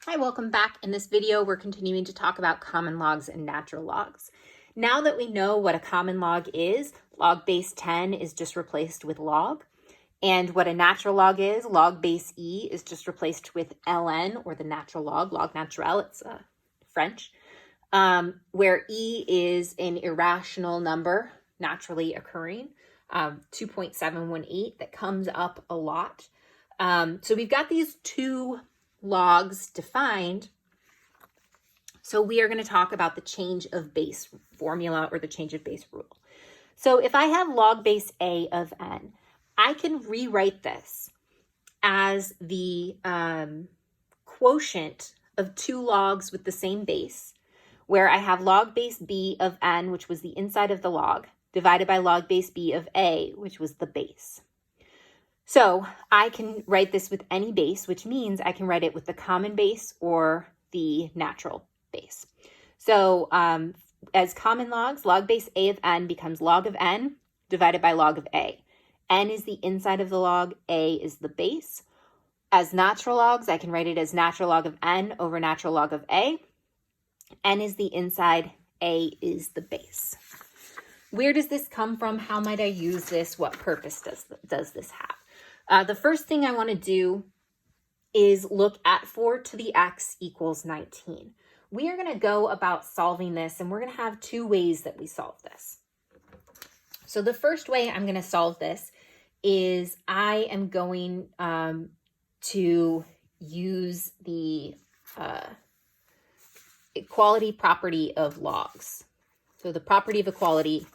Hi, welcome back. In this video, we're continuing to talk about common logs and natural logs. Now that we know what a common log is, log base 10 is just replaced with log. And what a natural log is, log base E is just replaced with ln, or the natural log naturel, it's French, where E is an irrational number naturally occurring, 2.718, that comes up a lot. So we've got these two logs defined. So we are going to talk about the change of base formula, or the change of base rule. So if I have log base A of n, I can rewrite this as the quotient of two logs with the same base, where I have log base B of n, which was the inside of the log, divided by log base B of A, which was the base. So I can write this with any base, which means I can write it with the common base or the natural base. So as common logs, log base A of n becomes log of n divided by log of A. N is the inside of the log, A is the base. As natural logs, I can write it as natural log of n over natural log of A. N is the inside, A is the base. Where does this come from? How might I use this? What purpose does this have? The first thing I want to do is look at 4 to the x equals 19. We are going to go about solving this, and we're going to have two ways that we solve this. So the first way I'm going to solve this is I am going to use the equality property of logs. So the property of equality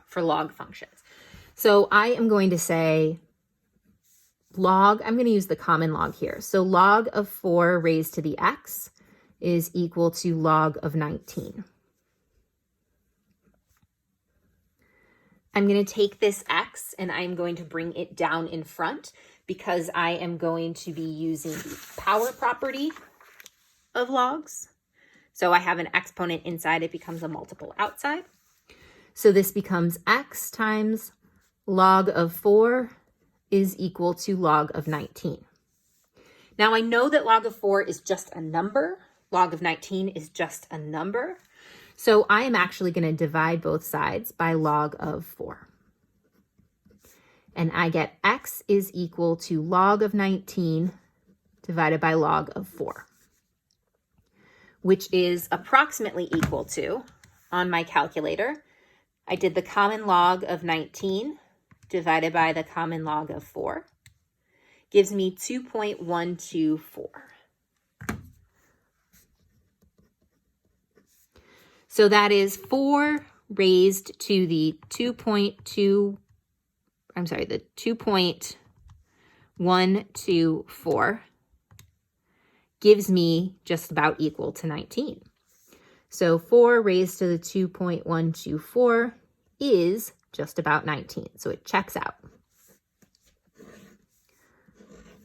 for log functions. So I am going to say log, I'm going to use the common log here. So log of 4 raised to the x is equal to log of 19. I'm going to take this x and I'm going to bring it down in front, because I am going to be using the power property of logs. So I have an exponent inside, it becomes a multiple outside. So this becomes x times log of 4 is equal to log of 19. Now I know that log of 4 is just a number. Log of 19 is just a number. So I am actually going to divide both sides by log of 4. And I get x is equal to log of 19 divided by log of 4, which is approximately equal to, on my calculator, I did the common log of 19 divided by the common log of 4, gives me 2.124. So that is 4 raised to the 2.124 gives me just about equal to 19. So 4 raised to the 2.124 is just about 19. So it checks out.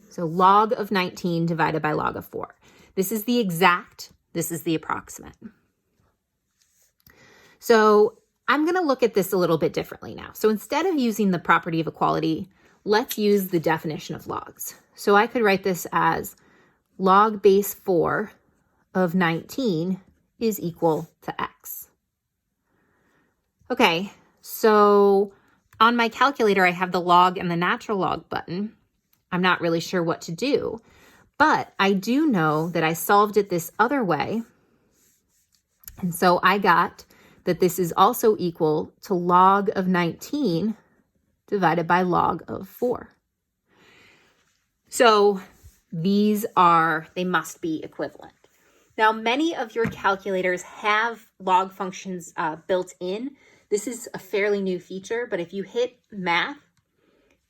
So log of 19 divided by log of 4. This is the exact, this is the approximate. So I'm going to look at this a little bit differently now. So instead of using the property of equality, let's use the definition of logs. So I could write this as log base 4 of 19 is equal to x. Okay, so on my calculator, I have the log and the natural log button. I'm not really sure what to do, but I do know that I solved it this other way. And so I got that this is also equal to log of 19 divided by log of 4. So these they must be equivalent. Now, many of your calculators have log functions built in. This is a fairly new feature, but if you hit math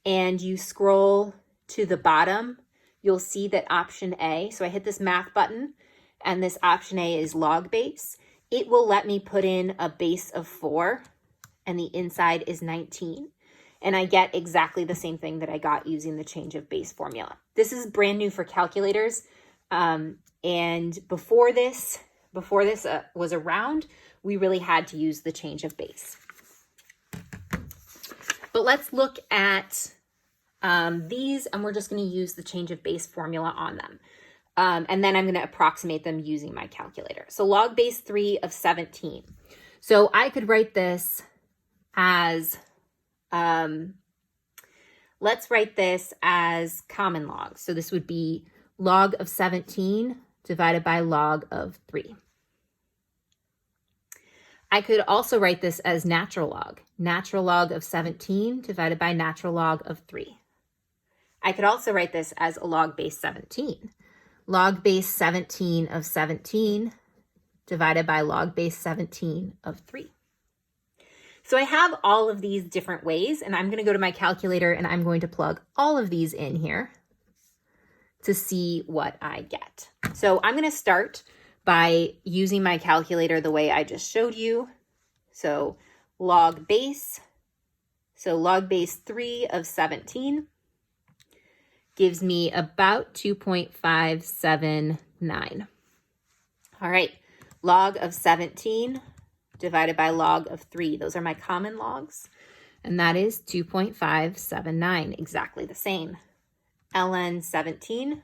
and you scroll to the bottom, you'll see that option A, so I hit this math button and this option A is log base. It will let me put in a base of 4 and the inside is 19. And I get exactly the same thing that I got using the change of base formula. This is brand new for calculators. And before this was around, we really had to use the change of base. But let's look at these, and we're just going to use the change of base formula on them. And then I'm going to approximate them using my calculator. So log base 3 of 17. So I could write this as, let's write this as common log. So this would be log of 17 divided by log of 3. I could also write this as natural log of 17 divided by natural log of 3. I could also write this as a log base 17. Log base 17 of 17 divided by log base 17 of 3. So I have all of these different ways, and I'm going to go to my calculator and I'm going to plug all of these in here to see what I get. So I'm going to start by using my calculator the way I just showed you. So log base 3 of 17 gives me about 2.579. All right, log of 17 divided by log of 3. Those are my common logs, and that is 2.579, exactly the same. ln 17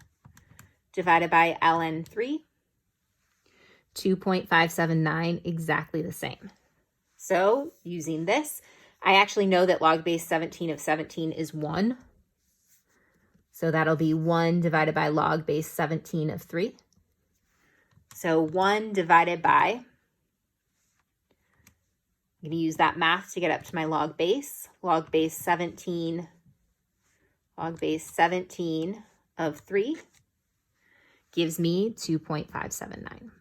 divided by ln 3, 2.579, exactly the same. So using this, I actually know that log base 17 of 17 is 1. So that'll be 1 divided by log base 17 of 3. So 1 divided by, I'm going to use that math to get up to my log base 17 of 3 gives me 2.579.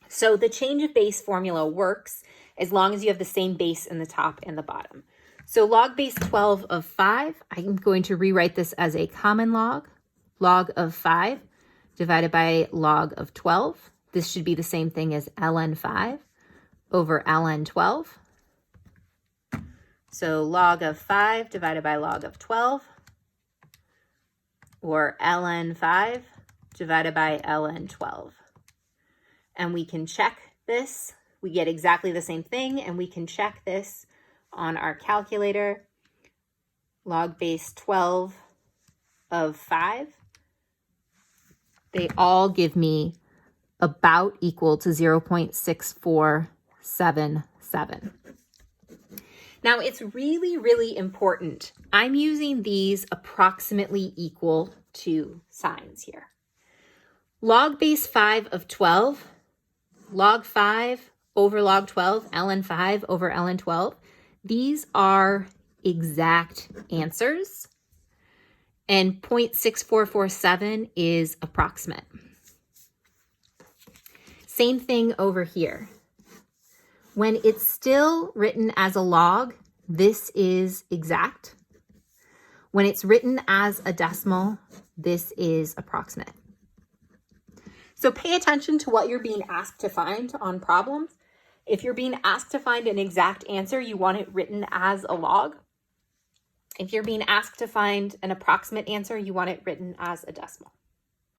So the change of base formula works as long as you have the same base in the top and the bottom. So log base 12 of 5, I'm going to rewrite this as a common log of 5 divided by log of 12. This should be the same thing as ln 5 over ln 12. So log of 5 divided by log of 12, or ln 5 divided by ln 12. And we can check this. We get exactly the same thing, and we can check this on our calculator. Log base 12 of 5. They all give me about equal to 0.6477. Now it's really, really important. I'm using these approximately equal to signs here. Log base 5 of 12, log 5 over log 12, ln 5 over ln 12. These are exact answers, and 0.6447 is approximate. Same thing over here. When it's still written as a log, this is exact. When it's written as a decimal, this is approximate. So pay attention to what you're being asked to find on problems. If you're being asked to find an exact answer, you want it written as a log. If you're being asked to find an approximate answer, you want it written as a decimal.